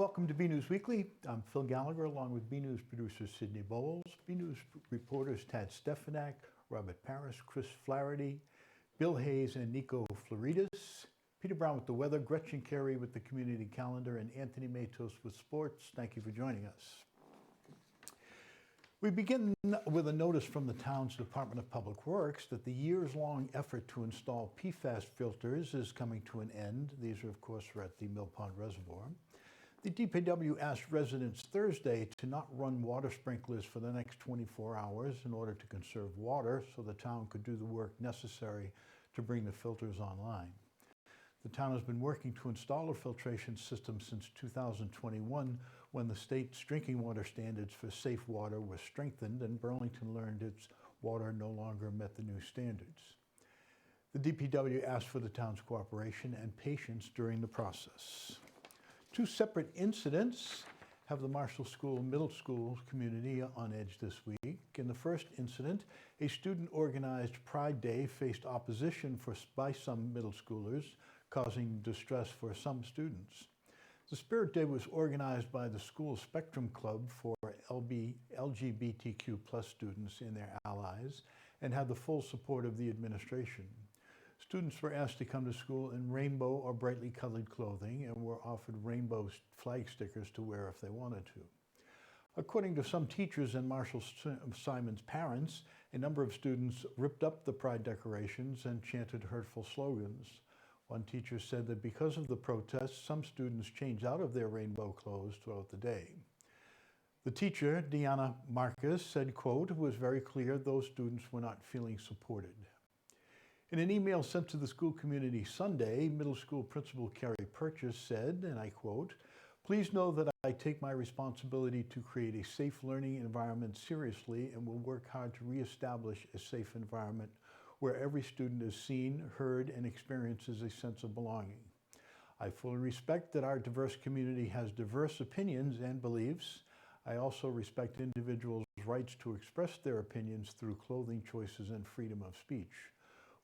Welcome to BNEWS Weekly. I'm Phil Gallagher along with BNEWS producer Sydney Bowles, BNEWS reporters Tad Stefanak, Robert Paris, Chris Flaherty, Bill Hayes and Nico Floridis, Peter Brown with the weather, Gretchen Carey with the community calendar, and Anthony Matos with sports. Thank you for joining us. We begin with a notice from the town's Department of Public Works that the years-long effort to install PFAS filters is coming to an end. These are, of course, at the Mill Pond Reservoir. The DPW asked residents Thursday to not run water sprinklers for the next 24 hours in order to conserve water so the town could do the work necessary to bring the filters online. The town has been working to install a filtration system since 2021 when the state's drinking water standards for safe water were strengthened and Burlington learned its water no longer met the new standards. The DPW asked for the town's cooperation and patience during the process. Two separate incidents have the Marshall School Middle School community on edge this week. In the first incident, a student-organized Pride Day faced opposition by some middle schoolers, causing distress for some students. The Spirit Day was organized by the school Spectrum Club for LGBTQ+ students and their allies and had the full support of the administration. Students were asked to come to school in rainbow or brightly colored clothing and were offered rainbow flag stickers to wear if they wanted to. According to some teachers and Marshall Simon's parents, a number of students ripped up the pride decorations and chanted hurtful slogans. One teacher said that because of the protests, some students changed out of their rainbow clothes throughout the day. The teacher, Deanna Marcus, said, quote, "It was very clear those students were not feeling supported." In an email sent to the school community Sunday, middle school principal Carrie Purchase said, and I quote, "Please know that I take my responsibility to create a safe learning environment seriously and will work hard to reestablish a safe environment where every student is seen, heard, and experiences a sense of belonging. I fully respect that our diverse community has diverse opinions and beliefs. I also respect individuals' rights to express their opinions through clothing choices and freedom of speech.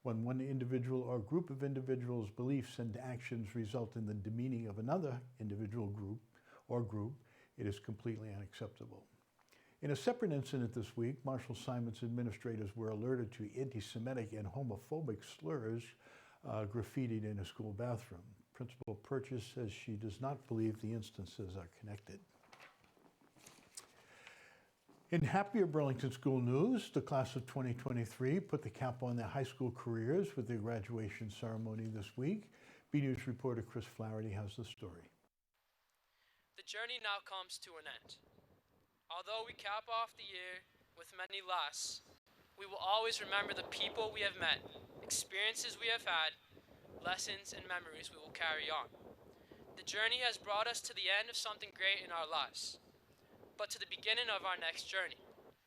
When one individual or group of individuals' beliefs and actions result in the demeaning of another individual group, it is completely unacceptable." In a separate incident this week, Marshall Simon's administrators were alerted to anti-Semitic and homophobic slurs graffitied in a school bathroom. Principal Purchase says she does not believe the instances are connected. In happier Burlington school news, the class of 2023 put the cap on their high school careers with their graduation ceremony this week. BNews reporter Chris Flaherty has the story. The journey now comes to an end. Although we cap off the year with many lasts, we will always remember the people we have met, experiences we have had, lessons and memories we will carry on. The journey has brought us to the end of something great in our lives, but to the beginning of our next journey.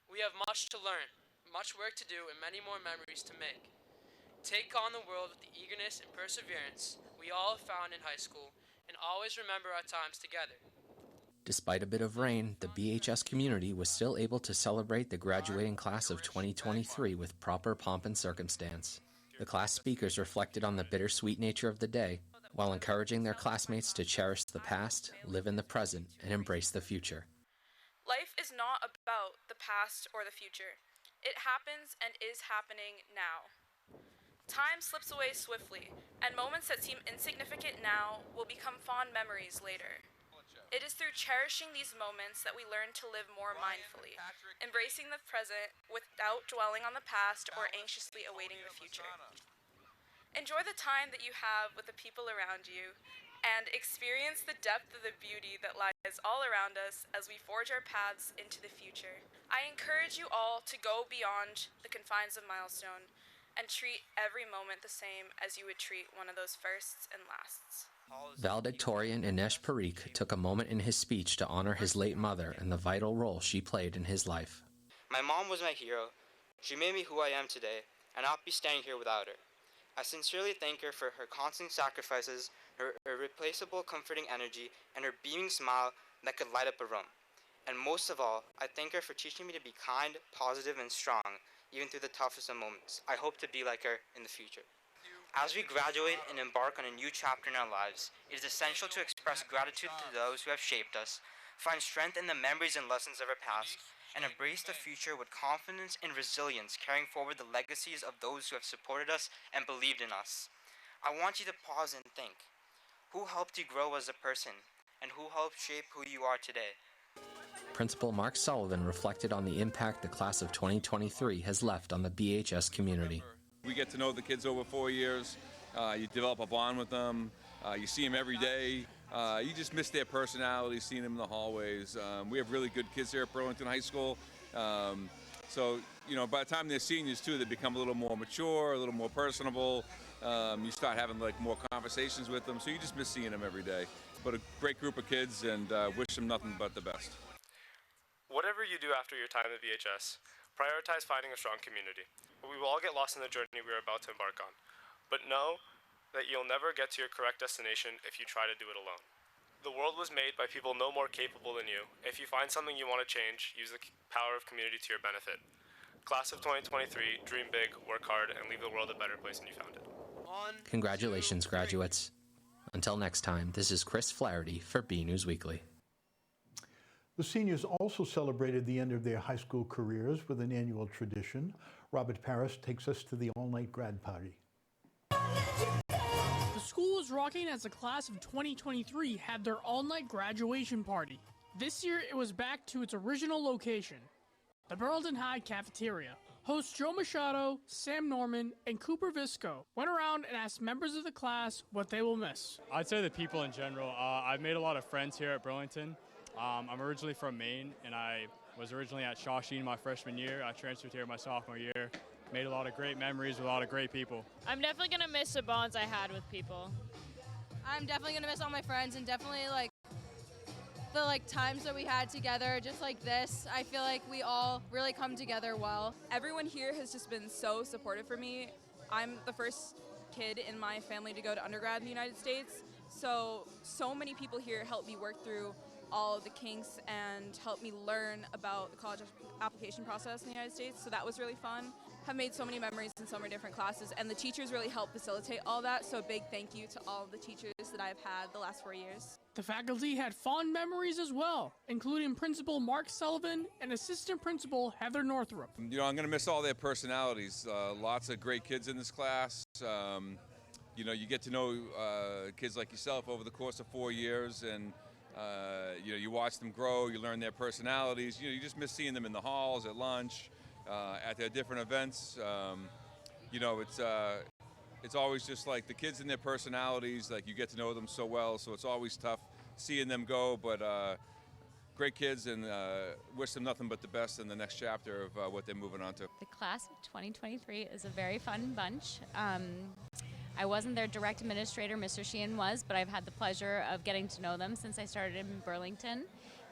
We have much to learn, much work to do, and many more memories to make. Take on the world with the eagerness and perseverance we all have found in high school, and always remember our times together. Despite a bit of rain, the BHS community was still able to celebrate the graduating class of 2023 with proper pomp and circumstance. The class speakers reflected on the bittersweet nature of the day, while encouraging their classmates to cherish the past, live in the present, and embrace the future. Life is not about the past or the future. It happens and is happening now. Time slips away swiftly, and moments that seem insignificant now will become fond memories later. It is through cherishing these moments that we learn to live more mindfully, embracing the present without dwelling on the past or anxiously awaiting the future. Enjoy the time that you have with the people around you, and experience the depth of the beauty that lies all around us as we forge our paths into the future. I encourage you all to go beyond the confines of Milestone and treat every moment the same as you would treat one of those firsts and lasts. Valedictorian Inesh Parikh took a moment in his speech to honor his late mother and the vital role she played in his life. My mom was my hero. She made me who I am today, and I'll be standing here without her. I sincerely thank her for her constant sacrifices, her irreplaceable comforting energy, and her beaming smile that could light up a room. And most of all, I thank her for teaching me to be kind, positive, and strong, even through the toughest of moments. I hope to be like her in the future. As we graduate and embark on a new chapter in our lives, it is essential to express gratitude to those who have shaped us, find strength in the memories and lessons of our past, and embrace the future with confidence and resilience, carrying forward the legacies of those who have supported us and believed in us. I want you to pause and think. Who helped you grow as a person, and who helped shape who you are today? Principal Mark Sullivan reflected on the impact the class of 2023 has left on the BHS community. We get to know the kids over 4 years. You develop a bond with them. You see them every day. You just miss their personalities, seeing them in the hallways. We have really good kids here at Burlington High School. So, by the time they're seniors, too, they become a little more mature, a little more personable. You start having, more conversations with them. So you just miss seeing them every day. But a great group of kids, and wish them nothing but the best. Whatever you do after your time at VHS, prioritize finding a strong community. We will all get lost in the journey we are about to embark on. But know that you'll never get to your correct destination if you try to do it alone. The world was made by people no more capable than you. If you find something you want to change, use the power of community to your benefit. Class of 2023, dream big, work hard, and leave the world a better place than you found it. Congratulations, graduates. Until next time, this is Chris Flaherty for BNEWS Weekly. The seniors also celebrated the end of their high school careers with an annual tradition. Robert Paris takes us to the all-night grad party. The school was rocking as the class of 2023 had their all-night graduation party. This year, it was back to its original location, the Burlington High Cafeteria. Hosts Joe Machado, Sam Norman, and Cooper Visco went around and asked members of the class what they will miss. I'd say the people in general. I've made a lot of friends here at Burlington. I'm originally from Maine, and I was originally at Shawsheen my freshman year. I transferred here my sophomore year. Made a lot of great memories with a lot of great people. I'm definitely going to miss the bonds I had with people. I'm definitely going to miss all my friends and definitely the times that we had together, just like this. I feel like we all really come together well. Everyone here has just been so supportive for me. I'm the first kid in my family to go to undergrad in the United States, so many people here helped me work through all of the kinks and helped me learn about the college application process in the United States, so that was really fun. Have made so many memories in so many different classes, and the teachers really helped facilitate all that, so a big thank you to all of the teachers that I've had the last 4 years. The faculty had fond memories as well, including Principal Mark Sullivan and Assistant Principal Heather Northrup. I'm going to miss all their personalities. Lots of great kids in this class. You get to know kids like yourself over the course of 4 years, and you watch them grow, you learn their personalities. You just miss seeing them in the halls, at lunch, at their different events. It's always just like the kids and their personalities, you get to know them so well, so it's always tough seeing them go, but great kids, and wish them nothing but the best in the next chapter of what they're moving on to. The class of 2023 is a very fun bunch. I wasn't their direct administrator, Mr. Sheehan was, but I've had the pleasure of getting to know them since I started in Burlington,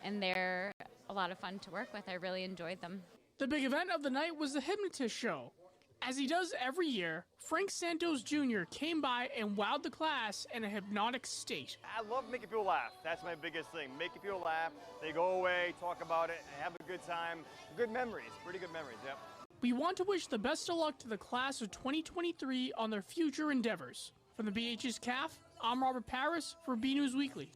and they're a lot of fun to work with. I really enjoyed them. The big event of the night was the Hypnotist Show. As he does every year, Frank Santos Jr. came by and wowed the class in a hypnotic state. I love making people laugh. That's my biggest thing. Making people laugh. They go away, talk about it, have a good time. Good memories. Pretty good memories, yep. We want to wish the best of luck to the class of 2023 on their future endeavors. From the BHS CAF, I'm Robert Paris for BNEWS Weekly.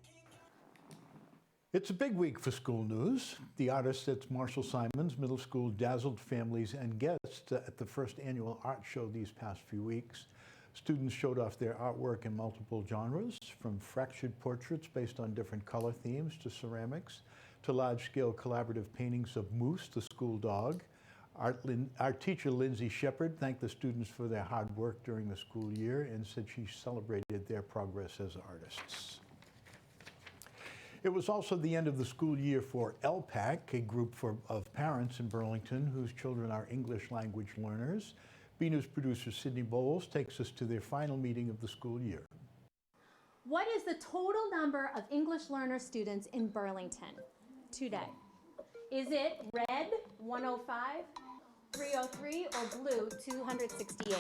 It's a big week for school news. The artist at Marshall Simons Middle School dazzled families and guests at the first annual art show these past few weeks. Students showed off their artwork in multiple genres, from fractured portraits based on different color themes to ceramics, to large-scale collaborative paintings of Moose, the school dog. Art teacher Lindsay Shepard thanked the students for their hard work during the school year and said she celebrated their progress as artists. It was also the end of the school year for LPAC, a group of parents in Burlington whose children are English language learners. BNews producer Sydney Bowles takes us to their final meeting of the school year. What is the total number of English learner students in Burlington today? Is it red, 105, 303, or blue, 268?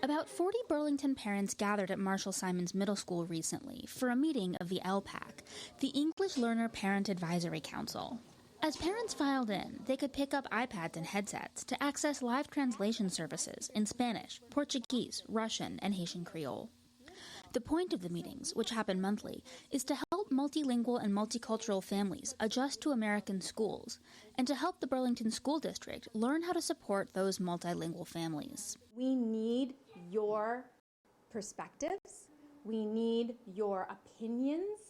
About 40 Burlington parents gathered at Marshall Simons Middle School recently for a meeting of the LPAC, the English Learner Parent Advisory Council. As parents filed in, they could pick up iPads and headsets to access live translation services in Spanish, Portuguese, Russian, and Haitian Creole. The point of the meetings, which happen monthly, is to help multilingual and multicultural families adjust to American schools and to help the Burlington School District learn how to support those multilingual families. We need your perspectives. We need your opinions,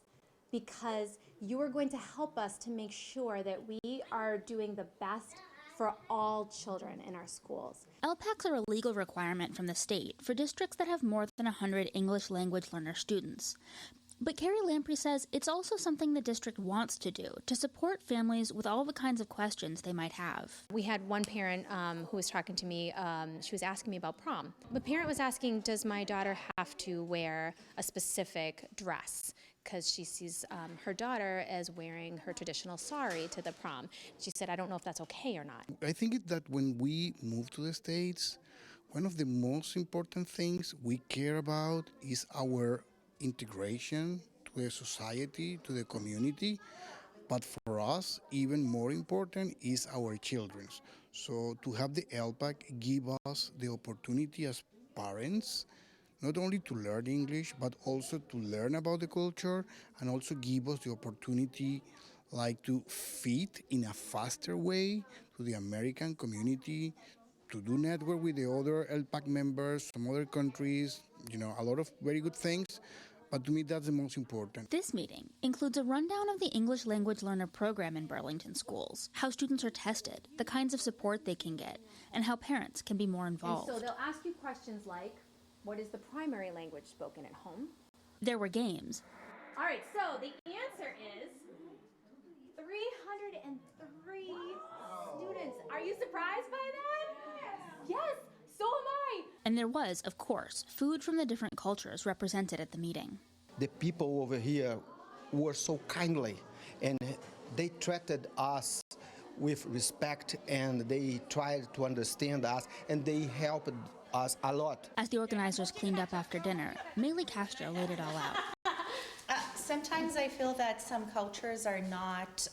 because you are going to help us to make sure that we are doing the best for all children in our schools. LPACs are a legal requirement from the state for districts that have more than 100 English language learner students. But Carrie Lamprey says it's also something the district wants to do to support families with all the kinds of questions they might have. We had one parent who was talking to me, she was asking me about prom. The parent was asking, does my daughter have to wear a specific dress? Because she sees her daughter as wearing her traditional sari to the prom. She said, I don't know if that's okay or not. I think that when we move to the States, one of the most important things we care about is our integration to the society, to the community. But for us, even more important is our children. So to have the LPAC give us the opportunity as parents not only to learn English, but also to learn about the culture, and also give us the opportunity to fit in a faster way to the American community, to do network with the other LPAC members from other countries, a lot of very good things. But to me, that's the most important. This meeting includes a rundown of the English language learner program in Burlington schools, how students are tested, the kinds of support they can get, and how parents can be more involved. And so they'll ask you questions like, what is the primary language spoken at home? There were games. All right, so the answer is 303 students. Are you surprised by that? Yes, so am I. And there was, of course, food from the different cultures represented at the meeting. The people over here were so kindly, and they treated us with respect, and they tried to understand us, and they helped us a lot. As the organizers cleaned up after dinner, Maylee Castro laid it all out. Sometimes I feel that some cultures are not,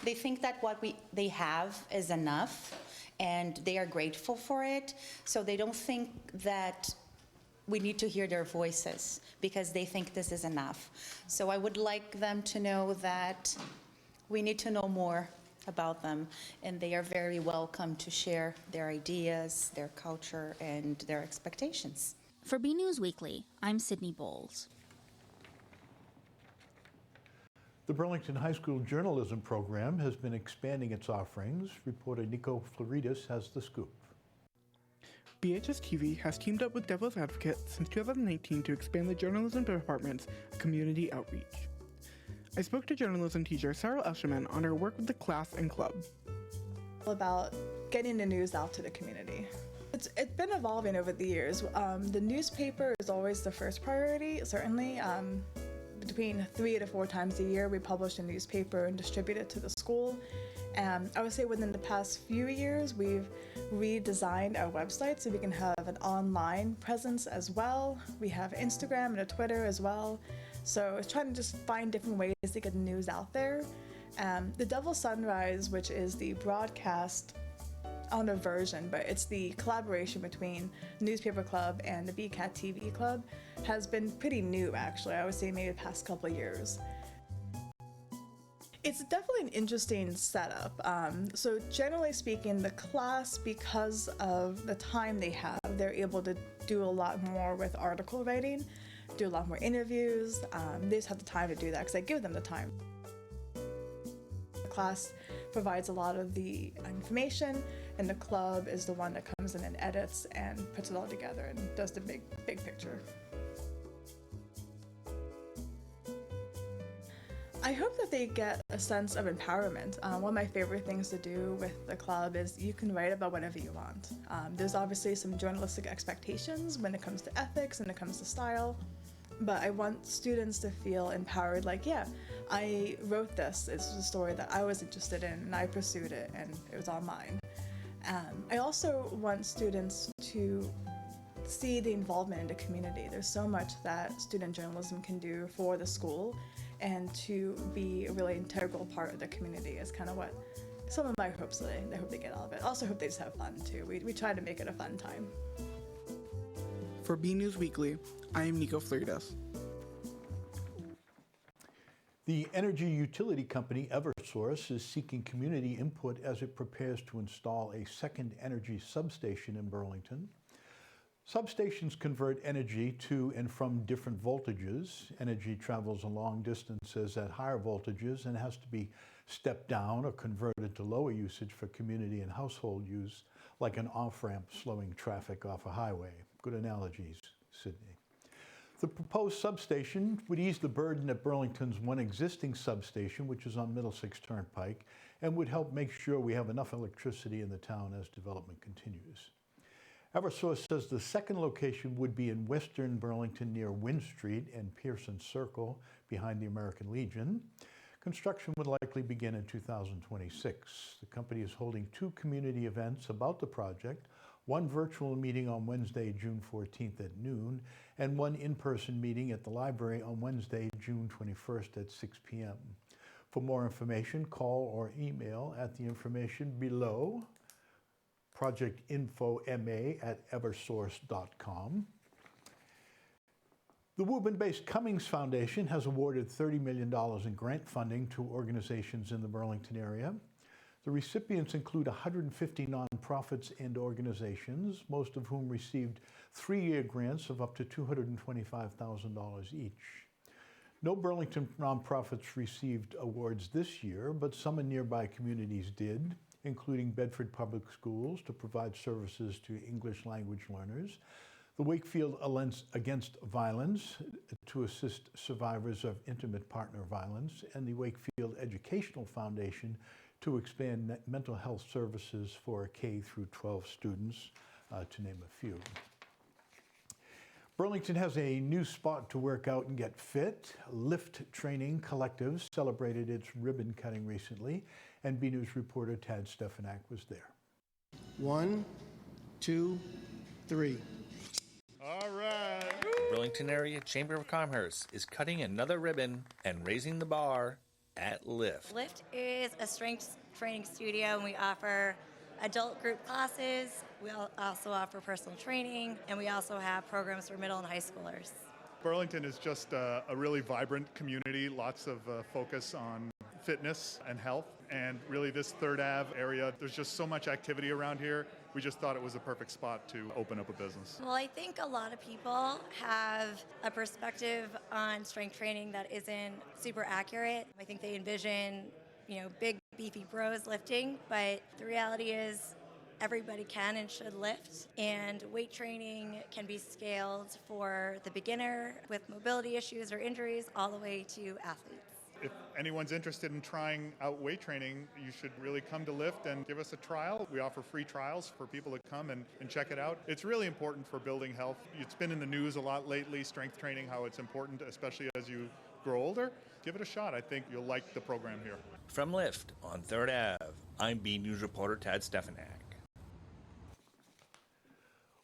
they think that what they have is enough, and they are grateful for it, so they don't think that we need to hear their voices because they think this is enough. So I would like them to know that we need to know more about them, and they are very welcome to share their ideas, their culture, and their expectations. For BNEWS Weekly, I'm Sydney Bowles. The Burlington High School journalism program has been expanding its offerings. Reporter Nico Floridis has the scoop. BHS TV has teamed up with Devil's Advocate since 2019 to expand the journalism department's community outreach. I spoke to journalism teacher Sarah Escherman on her work with the class and club. About getting the news out to the community. It's been evolving over the years. The newspaper is always the first priority, certainly. Between 3 to 4 times a year, we publish a newspaper and distribute it to the school. I would say within the past few years, we've redesigned our website so we can have an online presence as well. We have Instagram and a Twitter as well. So it's trying to just find different ways to get the news out there. The Devil Sunrise, which is the broadcast on a version, but it's the collaboration between Newspaper Club and the BCAT TV Club, has been pretty new actually. I would say maybe the past couple of years. It's definitely an interesting setup. So generally speaking, the class, because of the time they have, they're able to do a lot more with article writing, do a lot more interviews. They just have the time to do that because I give them the time. The class provides a lot of the information, and the club is the one that comes in and edits and puts it all together and does the big picture. I hope that they get a sense of empowerment. One of my favorite things to do with the club is you can write about whatever you want. There's obviously some journalistic expectations when it comes to ethics and it comes to style, but I want students to feel empowered, like, yeah, I wrote this. It's a story that I was interested in and I pursued it and it was all mine. I also want students to see the involvement in the community. There's so much that student journalism can do for the school, and to be a really integral part of the community is kind of what some of my hopes that I hope they get out of it. Also hope they just have fun too. We try to make it a fun time. For BNEWS Weekly, I am Nico Fleridas. The energy utility company Eversource is seeking community input as it prepares to install a second energy substation in Burlington. Substations convert energy to and from different voltages. Energy travels a long distances at higher voltages and has to be stepped down or converted to lower usage for community and household use, like an off-ramp slowing traffic off a highway. Good analogies, Sydney. The proposed substation would ease the burden at Burlington's one existing substation, which is on Middlesex Turnpike, and would help make sure we have enough electricity in the town as development continues. Eversource says the second location would be in western Burlington near Wynn Street and Pearson Circle behind the American Legion. Construction would likely begin in 2026. The company is holding 2 community events about the project, one virtual meeting on Wednesday, June 14th at noon, and one in-person meeting at the library on Wednesday, June 21st at 6 p.m. For more information, call or email at the information below, projectinfoma@eversource.com. The Woburn-based Cummings Foundation has awarded $30 million in grant funding to organizations in the Burlington area. The recipients include 150 nonprofits and organizations, most of whom received 3-year grants of up to $225,000 each. No Burlington nonprofits received awards this year, but some in nearby communities did, including Bedford Public Schools to provide services to English language learners, the Wakefield Against Violence to assist survivors of intimate partner violence, and the Wakefield Educational Foundation to expand mental health services for K through 12 students, to name a few. Burlington has a new spot to work out and get fit. Lift Training Collective celebrated its ribbon cutting recently, and BNews reporter Tad Stefanak was there. 1, 2, 3. All right. The Burlington Area Chamber of Commerce is cutting another ribbon and raising the bar at Lift. Lift is a strength training studio, and we offer adult group classes. We also offer personal training, and we also have programs for middle and high schoolers. Burlington is just a really vibrant community, lots of focus on fitness and health, and really this 3rd Ave area, there's just so much activity around here. We just thought it was a perfect spot to open up a business. Well, I think a lot of people have a perspective on strength training that isn't super accurate. I think they envision, big beefy bros lifting, but the reality is everybody can and should lift, and weight training can be scaled for the beginner with mobility issues or injuries all the way to athletes. If anyone's interested in trying out weight training, you should really come to Lift and give us a trial. We offer free trials for people to come and check it out. It's really important for building health. It's been in the news a lot lately, strength training, how it's important, especially as you grow older. Give it a shot. I think you'll like the program here. From Lift on 3rd Ave, I'm BNews reporter Tad Stefanak.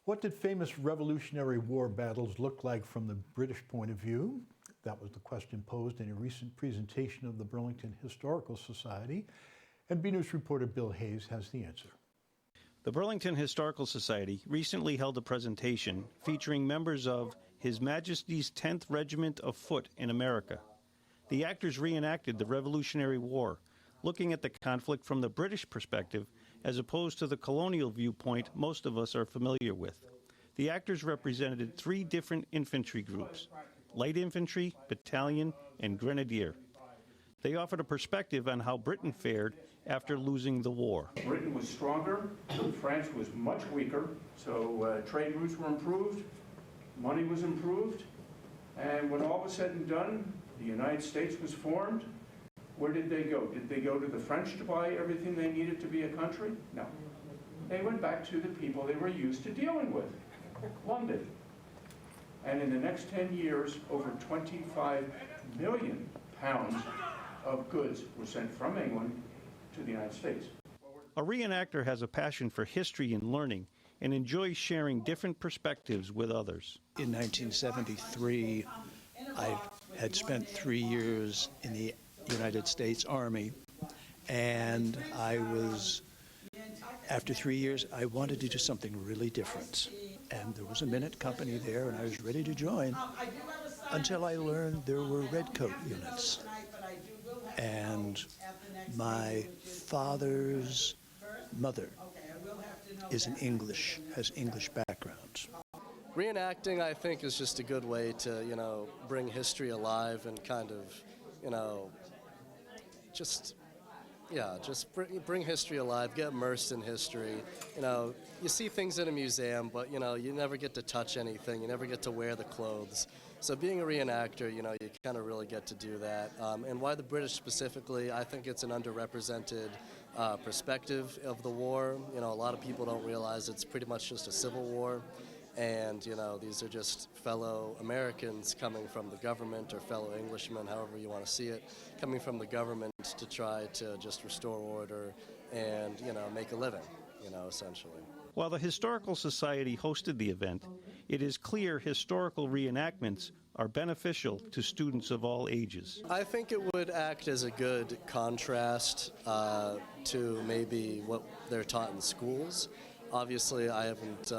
What did famous Revolutionary War battles look like from the British point of view? That was the question posed in a recent presentation of the Burlington Historical Society, and BNews reporter Bill Hayes has the answer. The Burlington Historical Society recently held a presentation featuring members of His Majesty's 10th Regiment of Foot in America. The actors reenacted the Revolutionary War, looking at the conflict from the British perspective as opposed to the colonial viewpoint most of us are familiar with. The actors represented 3 different infantry groups: light infantry, battalion, and grenadier. They offered a perspective on how Britain fared after losing the war. Britain was stronger, France was much weaker, so trade routes were improved, money was improved, and when all was said and done, the United States was formed. Where did they go? Did they go to the French to buy everything they needed to be a country? No. They went back to the people they were used to dealing with, London. And in the next 10 years, over 25 million pounds of goods were sent from England to the United States. A reenactor has a passion for history and learning and enjoys sharing different perspectives with others. In 1973, I had spent 3 years in the United States Army, and after 3 years, I wanted to do something really different. And there was a minute company there, and I was ready to join until I learned there were redcoat units. And my father's mother has English background. Reenacting, I think, is just a good way to, bring history alive and kind of, just bring history alive, get immersed in history. You see things in a museum, but, you never get to touch anything. You never get to wear the clothes. So being a reenactor, you kind of really get to do that. And why the British specifically, I think it's an underrepresented perspective of the war. A lot of people don't realize it's pretty much just a civil war. And, these are just fellow Americans coming from the government, or fellow Englishmen, however you want to see it, coming from the government to try to just restore order and, make a living, essentially. While the Historical Society hosted the event, it is clear historical reenactments are beneficial to students of all ages. I think it would act as a good contrast to maybe what they're taught in schools. Obviously, I haven't,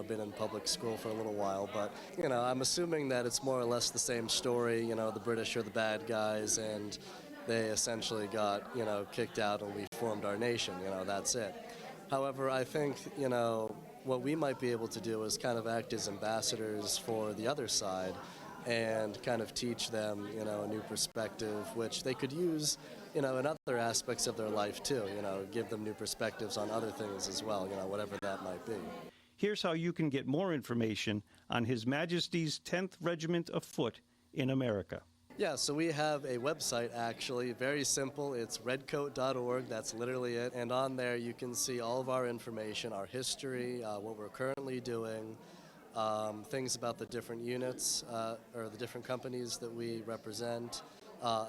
been in public school for a little while, but, I'm assuming that it's more or less the same story. The British are the bad guys, and they essentially got, kicked out, and we formed our nation. That's it. However, I think, what we might be able to do is kind of act as ambassadors for the other side and kind of teach them, a new perspective, which they could use, in other aspects of their life too, give them new perspectives on other things as well, whatever that might be. Here's how you can get more information on His Majesty's 10th Regiment of Foot in America. Yeah, so we have a website, actually, very simple. It's redcoat.org, that's literally it. And on there you can see all of our information, our history, what we're currently doing, things about the different units or the different companies that we represent,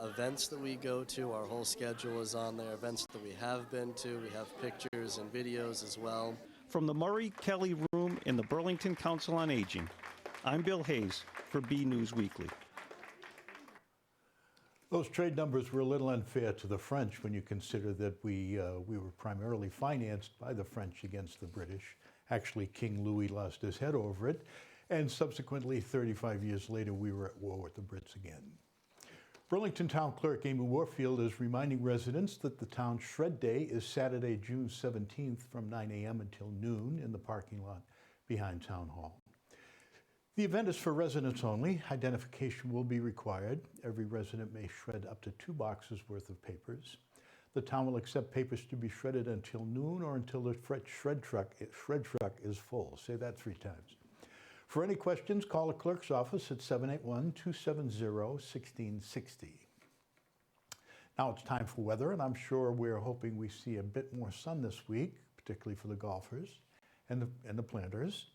events that we go to. Our whole schedule is on there, events that we have been to. We have pictures and videos as well. From the Murray Kelly Room in the Burlington Council on Aging, I'm Bill Hayes for BNEWS Weekly. Those trade numbers were a little unfair to the French when you consider that we were primarily financed by the French against the British. Actually, King Louis lost his head over it, and subsequently, 35 years later, we were at war with the Brits again. Burlington Town Clerk Amy Warfield is reminding residents that the town Shred Day is Saturday, June 17th from 9 a.m. until noon in the parking lot behind Town Hall. The event is for residents only. Identification will be required. Every resident may shred up to 2 boxes worth of papers. The town will accept papers to be shredded until noon or until the shred truck is full. Say that 3 times. For any questions, call the clerk's office at 781-270-1660. Now it's time for weather, and I'm sure we're hoping we see a bit more sun this week, particularly for the golfers and the planters.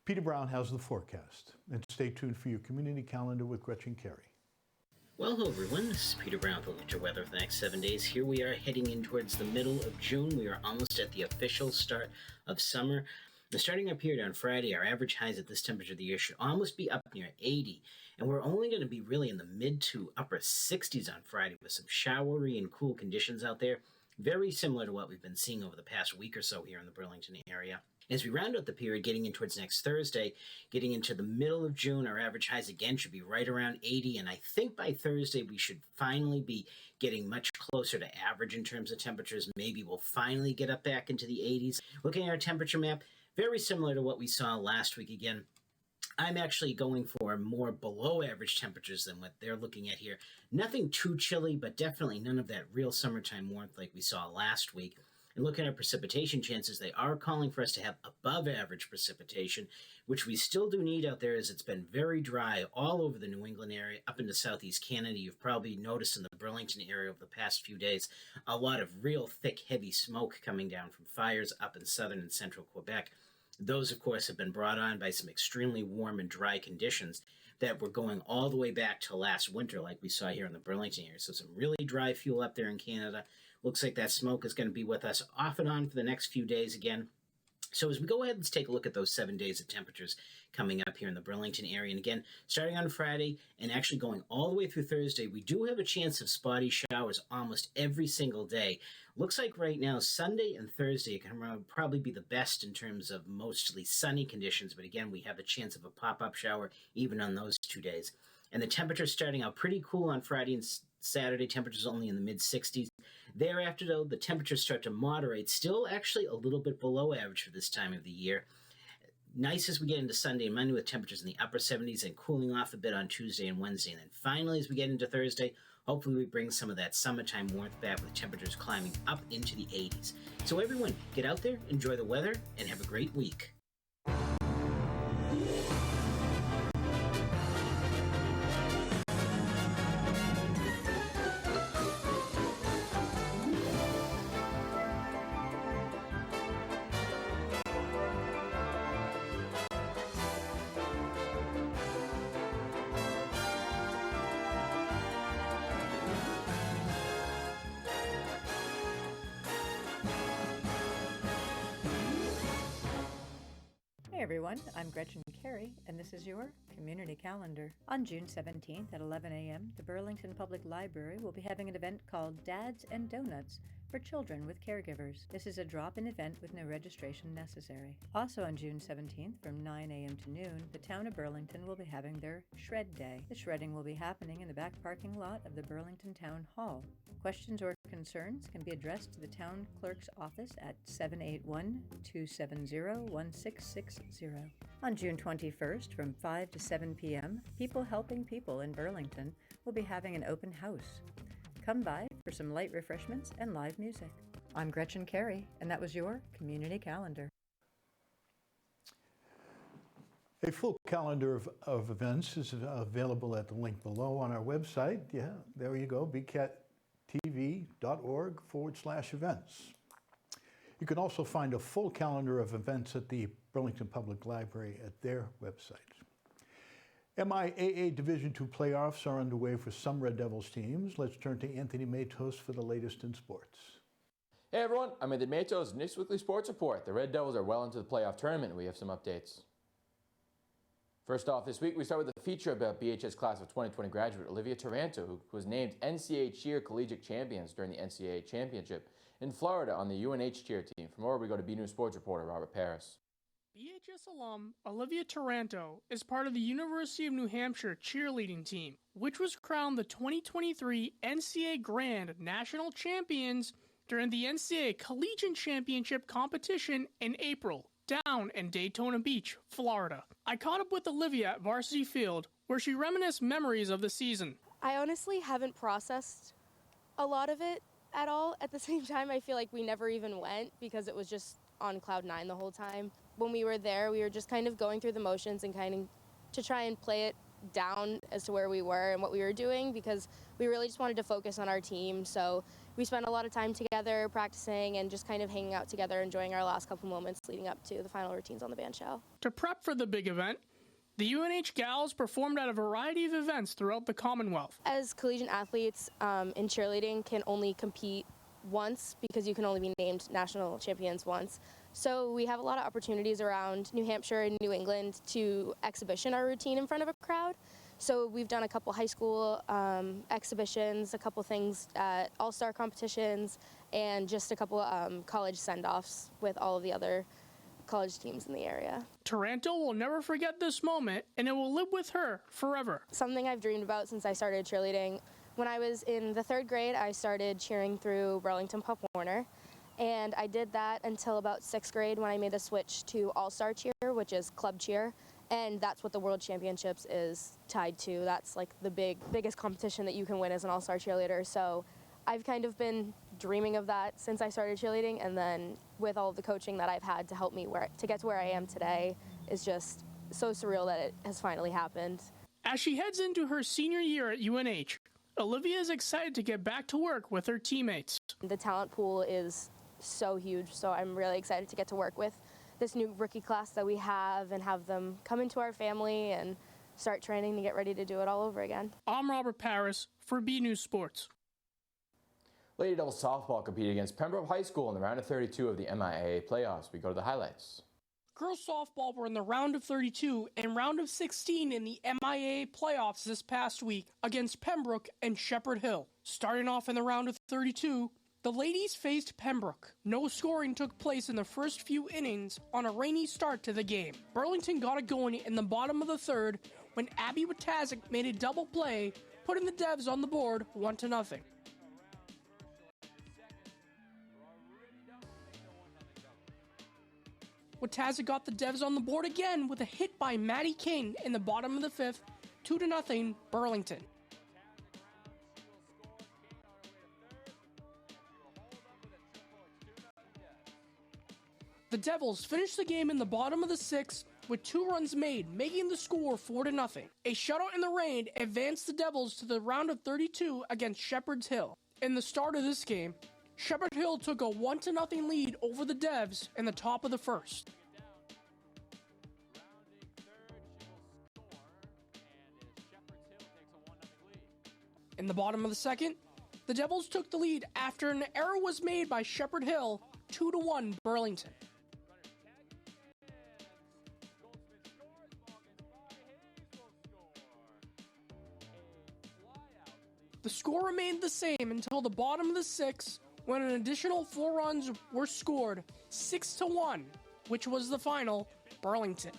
Peter Brown has the forecast. And stay tuned for your community calendar with Gretchen Carey. Well, hello everyone, this is Peter Brown with your weather for the next 7 days. Here we are heading in towards the middle of June. We are almost at the official start of summer. And starting up here on Friday, our average highs at this temperature of the year should almost be up near 80. And we're only going to be really in the mid to upper 60s on Friday with some showery and cool conditions out there. Very similar to what we've been seeing over the past week or so here in the Burlington area. As we round out the period, getting in towards next Thursday, getting into the middle of June, our average highs again should be right around 80, and I think by Thursday we should finally be getting much closer to average in terms of temperatures. Maybe we'll finally get up back into the 80s. Looking at our temperature map, very similar to what we saw last week again. I'm actually going for more below average temperatures than what they're looking at here. Nothing too chilly, but definitely none of that real summertime warmth like we saw last week. And looking at precipitation chances, they are calling for us to have above average precipitation, which we still do need out there as it's been very dry all over the New England area, up into southeast Canada. You've probably noticed in the Burlington area over the past few days, a lot of real thick, heavy smoke coming down from fires up in southern and central Quebec. Those, of course, have been brought on by some extremely warm and dry conditions that were going all the way back to last winter, like we saw here in the Burlington area. So some really dry fuel up there in Canada. Looks like that smoke is going to be with us off and on for the next few days again. So as we go ahead, let's take a look at those 7 days of temperatures coming up here in the Burlington area. And again, starting on Friday and actually going all the way through Thursday, we do have a chance of spotty showers almost every single day. Looks like right now, Sunday and Thursday can probably be the best in terms of mostly sunny conditions. But again, we have a chance of a pop-up shower even on those 2 days. And the temperatures starting out pretty cool on Friday and Saturday, temperatures only in the mid-60s. Thereafter, though, the temperatures start to moderate, still actually a little bit below average for this time of the year. Nice as we get into Sunday and Monday with temperatures in the upper 70s and cooling off a bit on Tuesday and Wednesday. And then finally, as we get into Thursday, hopefully we bring some of that summertime warmth back with temperatures climbing up into the 80s. So everyone, get out there, enjoy the weather, and have a great week. Hey everyone, I'm Gretchen Carey, and this is your Community Calendar. On June 17th at 11 a.m., the Burlington Public Library will be having an event called Dads and Donuts for children with caregivers. This is a drop-in event with no registration necessary. Also on June 17th from 9 a.m. to noon, the town of Burlington will be having their Shred Day. The shredding will be happening in the back parking lot of the Burlington Town Hall. Questions or concerns can be addressed to the town clerk's office at 781-270-1660. On June 21st from 5 to 7 p.m., People Helping People in Burlington will be having an open house. Come by for some light refreshments and live music. I'm Gretchen Carey, and that was your Community Calendar. A full calendar of events is available at the link below on our website. Yeah, there you go, bcattv.org/events. You can also find a full calendar of events at the Burlington Public Library at their website. MIAA Division II playoffs are underway for some Red Devils teams. Let's turn to Anthony Matos for the latest in sports. Hey everyone, I'm Anthony Matos, BNEWS Weekly Sports Report. The Red Devils are well into the playoff tournament, and we have some updates. First off, this week we start with a feature about BHS class of 2020 graduate Olivia Taranto, who was named NCAA Cheer Collegiate Champions during the NCAA Championship in Florida on the UNH cheer team. For more, we go to BNEWS Sports reporter Robert Paris. BHS alum Olivia Taranto is part of the University of New Hampshire cheerleading team, which was crowned the 2023 NCAA Grand National Champions during the NCAA Collegiate Championship competition in April, down in Daytona Beach, Florida. I caught up with Olivia at Varsity Field, where she reminisced memories of the season. I honestly haven't processed a lot of it at all. At the same time, I feel like we never even went because it was just on cloud nine the whole time. When we were there, we were just kind of going through the motions and kind of to try and play it down as to where we were and what we were doing, because we really just wanted to focus on our team. So we spent a lot of time together practicing and just kind of hanging out together, enjoying our last couple moments leading up to the final routines on the band shell. To prep for the big event, the UNH Gals performed at a variety of events throughout the Commonwealth. As collegiate athletes in cheerleading can only compete once because you can only be named national champions once. So we have a lot of opportunities around New Hampshire and New England to exhibition our routine in front of a crowd. So we've done a couple high school exhibitions, a couple things at all-star competitions, and just a couple college send-offs with all of the other college teams in the area. Taranto will never forget this moment, and it will live with her forever. Something I've dreamed about since I started cheerleading. When I was in the 3rd grade, I started cheering through Burlington Pop Warner. And I did that until about 6th grade when I made the switch to All-Star Cheer, which is club cheer. And that's what the World Championships is tied to. That's like the biggest competition that you can win as an all-star cheerleader. So I've kind of been dreaming of that since I started cheerleading. And then with all of the coaching that I've had to help me to get to where I am today is just so surreal that it has finally happened. As she heads into her senior year at UNH, Olivia is excited to get back to work with her teammates. The talent pool is so huge, so I'm really excited to get to work with this new rookie class that we have and have them come into our family and start training to get ready to do it all over again. I'm Robert Paris for BNews Sports. Lady Devils softball competed against Pembroke High School in the round of 32 of the MIAA playoffs. We go to the highlights. Girls softball were in the round of 32 and round of 16 in the MIAA playoffs this past week against Pembroke and Shepherd Hill. Starting off in the round of 32, the ladies faced Pembroke. No scoring took place in the first few innings on a rainy start to the game. Burlington got it going in the bottom of the third when Abby Watazik made a double play, putting the Devs on the board 1-0. Watazik got the Devs on the board again with a hit by Maddie Kane in the bottom of the fifth, 2-0 Burlington. The Devils finished the game in the bottom of the sixth with 2 runs made, making the score 4-0. A shutout in the rain advanced the Devils to the round of 32 against Shepherd's Hill. In the start of this game, Shepherd Hill took a 1-0 lead over the Devs in the top of the first. In the bottom of the second, the Devils took the lead after an error was made by Shepherd Hill, 2-1 Burlington. The score remained the same until the bottom of the sixth, when an additional 4 runs were scored, 6-1, which was the final, Burlington.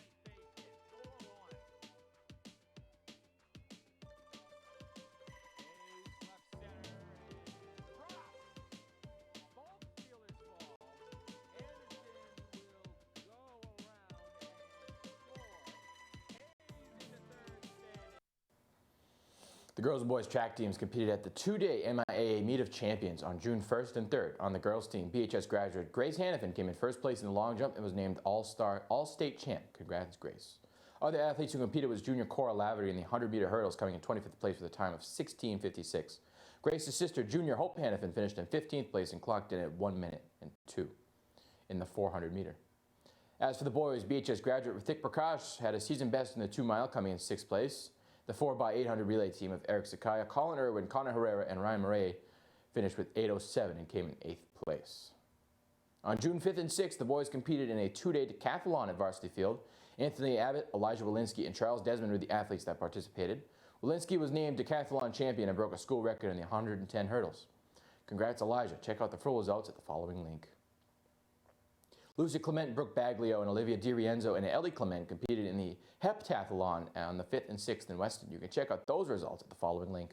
The girls and boys track teams competed at the 2-day MIAA Meet of Champions on June 1st and 3rd. On the girls team, BHS graduate Grace Hannafin came in first place in the long jump and was named All-State champ. Congrats, Grace. Other athletes who competed was junior Cora Laverty in the 100-meter hurdles, coming in 25th place with a time of 16:56. Grace's sister, junior Hope Hannafin, finished in 15th place and clocked in at 1 minute and 2 in the 400-meter. As for the boys, BHS graduate Ritik Prakash had a season best in the 2-mile, coming in 6th place. The 4x800 relay team of Eric Sakaya, Colin Irwin, Connor Herrera, and Ryan Murray finished with 8:07 and came in 8th place. On June 5th and 6th, the boys competed in a 2-day decathlon at Varsity Field. Anthony Abbott, Elijah Walensky, and Charles Desmond were the athletes that participated. Walensky was named decathlon champion and broke a school record in the 110 hurdles. Congrats, Elijah. Check out the full results at the following link. Lucy Clement, Brooke Baglio, and Olivia DiRienzo and Ellie Clement competed in the heptathlon on the 5th and 6th in Weston. You can check out those results at the following link.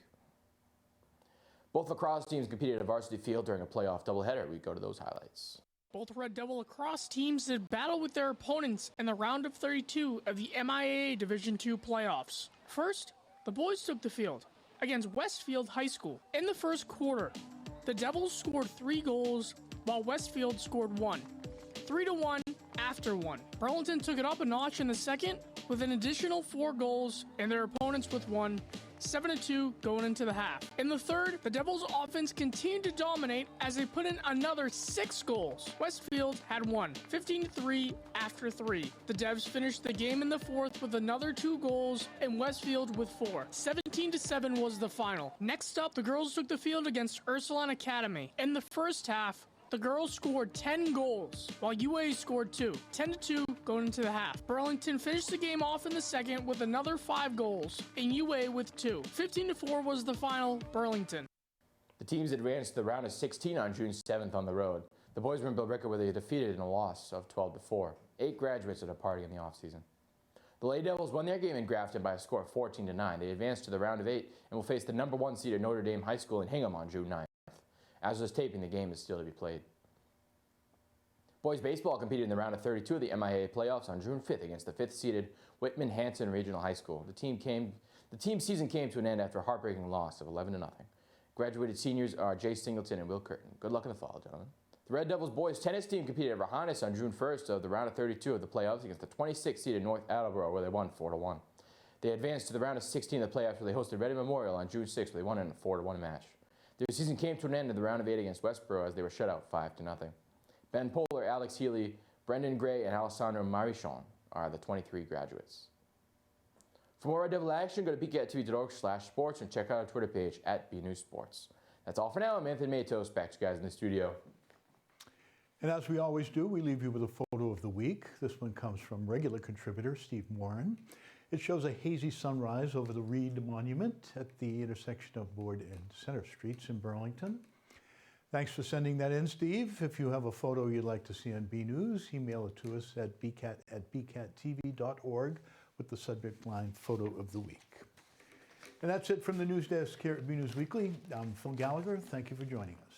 Both lacrosse teams competed at Varsity Field during a playoff doubleheader. We go to those highlights. Both Red Devil lacrosse teams did battle with their opponents in the round of 32 of the MIAA Division II playoffs. First, the boys took the field against Westfield High School. In the first quarter, the Devils scored 3 goals while Westfield scored 1. 3-1 after 1. Burlington took it up a notch in the second with an additional 4 goals and their opponents with 1, 7-2 going into the half. In the third, the Devils' offense continued to dominate as they put in another 6 goals. Westfield had 1, 15-3 after 3. The Devs finished the game in the fourth with another 2 goals and Westfield with 4. 17-7 was the final. Next up, the girls took the field against Ursuline Academy. In the first half, the girls scored 10 goals, while UA scored 2, 10-2 going into the half. Burlington finished the game off in the second with another 5 goals, and UA with 2. 15-4 was the final, Burlington. The teams advanced to the round of 16 on June 7th on the road. The boys were in Billerica where they defeated in a loss of 12-4. 8 graduates at a party in the offseason. The Lady Devils won their game in Grafton by a score of 14-9. They advanced to the round of 8 and will face the number 1 seed at Notre Dame High School in Hingham on June 9th. As was taping, the game is still to be played. Boys baseball competed in the round of 32 of the MIAA playoffs on June 5th against the 5th-seeded Whitman-Hanson Regional High School. The team season came to an end after a heartbreaking loss of 11-0. Graduated seniors are Jay Singleton and Will Curtin. Good luck in the fall, gentlemen. The Red Devils boys tennis team competed at Rohannes on June 1st of the round of 32 of the playoffs against the 26th-seeded North Attleboro, where they won 4-1. They advanced to the round of 16 of the playoffs where they hosted Reading Memorial on June 6th, where they won in a 4-1 match. Their season came to an end in the round of 8 against Westboro as they were shut out 5-0. Ben Poehler, Alex Healy, Brendan Gray, and Alessandro Marichon are the 23 graduates. For more Red Devil action, go to bkatv.org/sports and check out our Twitter page at BNEWS Sports. That's all for now. I'm Anthony Matos. Back to you guys in the studio. And as we always do, we leave you with a photo of the week. This one comes from regular contributor Steve Warren. It shows a hazy sunrise over the Reed Monument at the intersection of Board and Center Streets in Burlington. Thanks for sending that in, Steve. If you have a photo you'd like to see on B News, email it to us at bcat@bcattv.org with the subject line Photo of the Week. And that's it from the news desk here at BNEWS Weekly. I'm Phil Gallagher. Thank you for joining us.